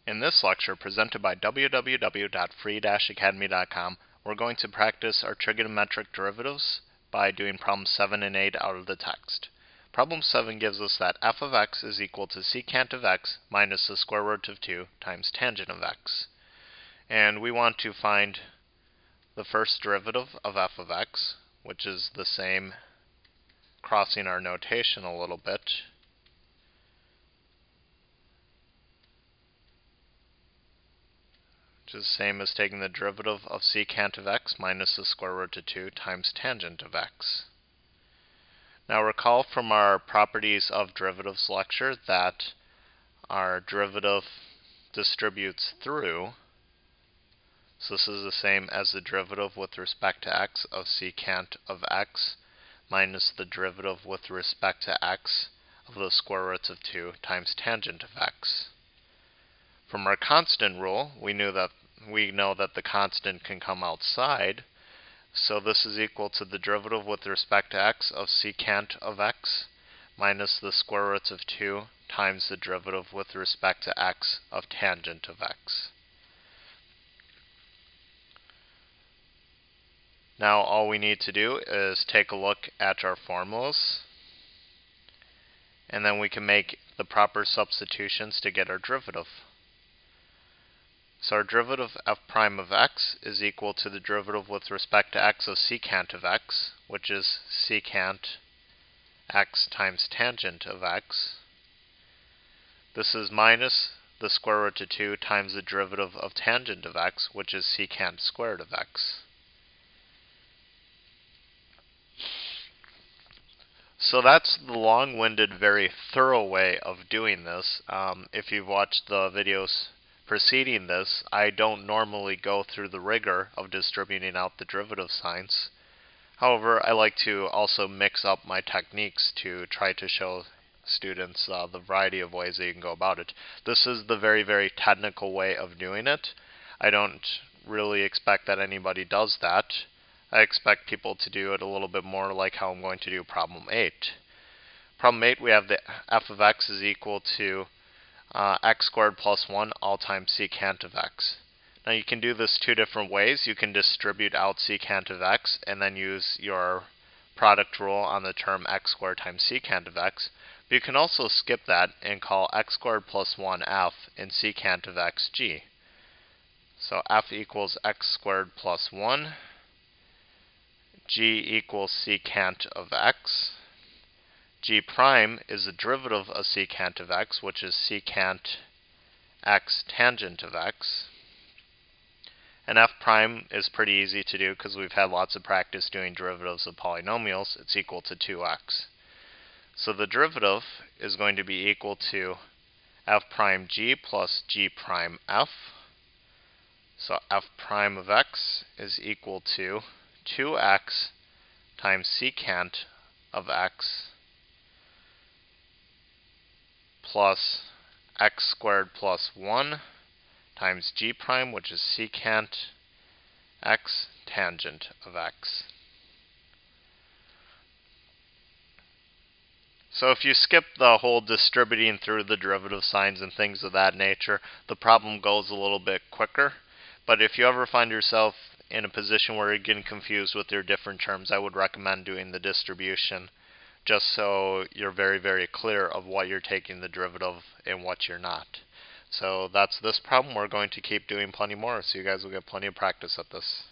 In this lecture, presented by www.free-academy.com, we're going to practice our trigonometric derivatives by doing problems 7 and 8 out of the text. Problem 7 gives us that f of x is equal to secant of x minus the square root of 2 times tangent of x. And we want to find the first derivative of f of x, which is the same, crossing our notation a little bit, which is the same as taking the derivative of secant of x minus the square root of 2 times tangent of x. Now recall from our properties of derivatives lecture that our derivative distributes through, so this is the same as the derivative with respect to x of secant of x minus the derivative with respect to x of the square roots of 2 times tangent of x. From our constant rule, we know that the constant can come outside, so this is equal to the derivative with respect to x of secant of x minus the square roots of 2 times the derivative with respect to x of tangent of x. Now all we need to do is take a look at our formulas, and then we can make the proper substitutions to get our derivative. So our derivative f prime of x is equal to the derivative with respect to x of secant of x, which is secant x times tangent of x. This is minus the square root of 2 times the derivative of tangent of x, which is secant squared of x. So that's the long-winded, very thorough way of doing this. If you've watched the videos preceding this, I don't normally go through the rigor of distributing out the derivative signs. However, I like to also mix up my techniques to try to show students the variety of ways that you can go about it. This is the very, very technical way of doing it. I don't really expect that anybody does that. I expect people to do it a little bit more like how I'm going to do problem 8. Problem 8, we have the f of x is equal to x squared plus 1 all times secant of x. Now you can do this two different ways. You can distribute out secant of x and then use your product rule on the term x squared times secant of x. But you can also skip that and call x squared plus 1 f and secant of x g. So f equals x squared plus 1. G equals secant of x. G prime is the derivative of secant of x, which is secant x tangent of x. And f prime is pretty easy to do because we've had lots of practice doing derivatives of polynomials. It's equal to 2x. So the derivative is going to be equal to f prime g plus g prime f. So f prime of x is equal to 2x times secant of x plus x squared plus 1 times g prime, which is secant x tangent of x. So if you skip the whole distributing through the derivative signs and things of that nature, the problem goes a little bit quicker. But if you ever find yourself in a position where you're getting confused with your different terms, I would recommend doing the distribution just so you're very, very clear of what you're taking the derivative and what you're not. So that's this problem. We're going to keep doing plenty more, so you guys will get plenty of practice at this.